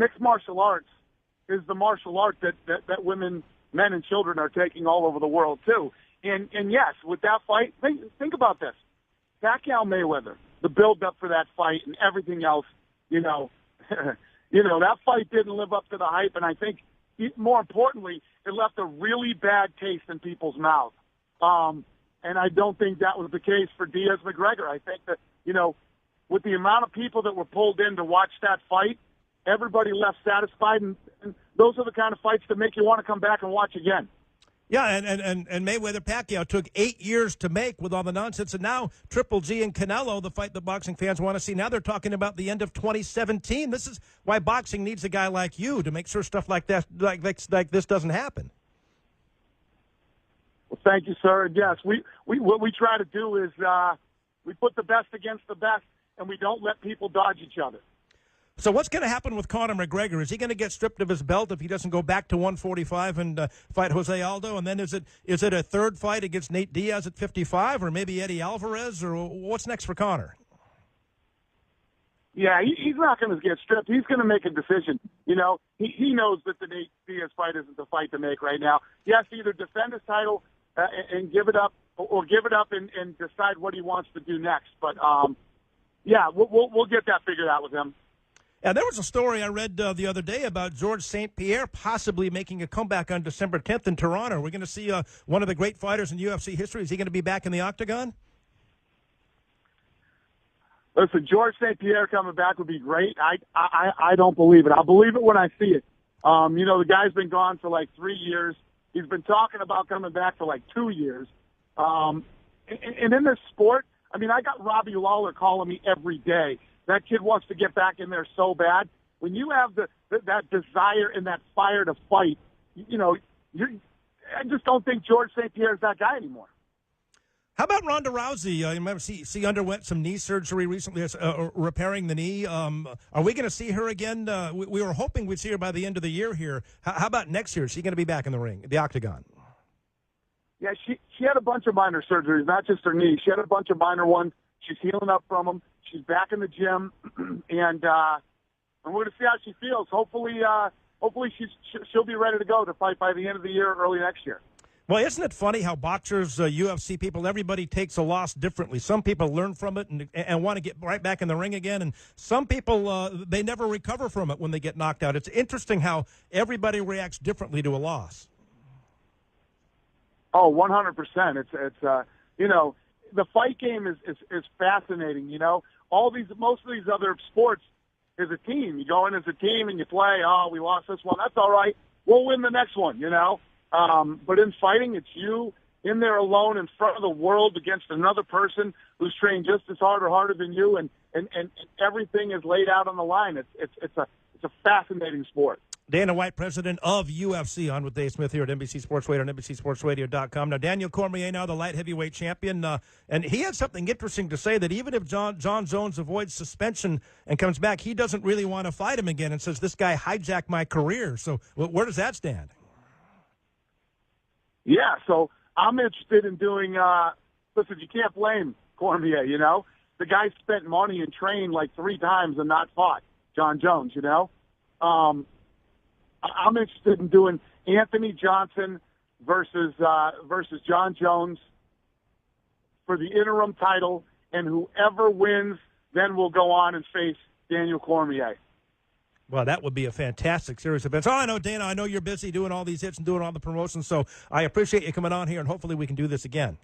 mixed martial arts is the martial art that women, men, and children are taking all over the world too. And yes, with that fight, think about this: Pacquiao Mayweather, the build up for that fight and everything else. That fight didn't live up to the hype, and I think more importantly, it left a really bad taste in people's mouths. And I don't think that was the case for Diaz McGregor. I think that, with the amount of people that were pulled in to watch that fight, everybody left satisfied, and those are the kind of fights that make you want to come back and watch again. Yeah, and Mayweather-Pacquiao took 8 years to make with all the nonsense, and now Triple G and Canelo, the fight that boxing fans want to see, now they're talking about the end of 2017. This is why boxing needs a guy like you to make sure stuff like that, like this doesn't happen. Well, thank you, sir. Yes, what we try to do is we put the best against the best, and we don't let people dodge each other. So what's going to happen with Conor McGregor? Is he going to get stripped of his belt if he doesn't go back to 145 and fight Jose Aldo? And then is it a third fight against Nate Diaz at 55, or maybe Eddie Alvarez, or what's next for Conor? Yeah, he's not going to get stripped. He's going to make a decision. He knows that the Nate Diaz fight isn't the fight to make right now. He has to either defend his title and give it up, or give it up and decide what he wants to do next. But yeah, we'll get that figured out with him. And there was a story I read the other day about Georges St-Pierre possibly making a comeback on December 10th in Toronto. We're going to see one of the great fighters in UFC history. Is he going to be back in the octagon? Listen, Georges St-Pierre coming back would be great. I don't believe it. I'll believe it when I see it. The guy's been gone for like 3 years. He's been talking about coming back for like 2 years. And in this sport, I got Robbie Lawler calling me every day. That kid wants to get back in there so bad. When you have that desire and that fire to fight, I just don't think Georges St-Pierre is that guy anymore. How about Ronda Rousey? You remember she underwent some knee surgery recently, repairing the knee. Are we going to see her again? We were hoping we'd see her by the end of the year here. How about next year? Is she going to be back in the ring, the octagon? Yeah, she had a bunch of minor surgeries, not just her knee. She had a bunch of minor ones. She's healing up from them. She's back in the gym, and we're going to see how she feels. Hopefully she'll be ready to go to fight by the end of the year or early next year. Well, isn't it funny how boxers, UFC people, everybody takes a loss differently. Some people learn from it and want to get right back in the ring again, and some people, they never recover from it when they get knocked out. It's interesting how everybody reacts differently to a loss. Oh, 100%. It's the fight game is fascinating. Most of these other sports is a team. You go in as a team and you play. Oh, we lost this one. That's all right. We'll win the next one. But in fighting, it's you in there alone in front of the world against another person who's trained just as hard or harder than you, and everything is laid out on the line. It's a fascinating sport. Dana White, president of UFC, on with Dave Smith here at NBC Sports Radio and NBCSportsRadio.com. Now, Daniel Cormier, now the light heavyweight champion, and he had something interesting to say, that even if Jon Jones avoids suspension and comes back, he doesn't really want to fight him again, and says, this guy hijacked my career. So where does that stand? Yeah, so I'm interested in doing listen, you can't blame Cormier, The guy spent money and trained like 3 times and not fought Jon Jones, I'm interested in doing Anthony Johnson versus Jon Jones for the interim title, and whoever wins then will go on and face Daniel Cormier. Well, that would be a fantastic series of events. Oh, I know, Dana, I know you're busy doing all these hits and doing all the promotions, so I appreciate you coming on here, and hopefully we can do this again.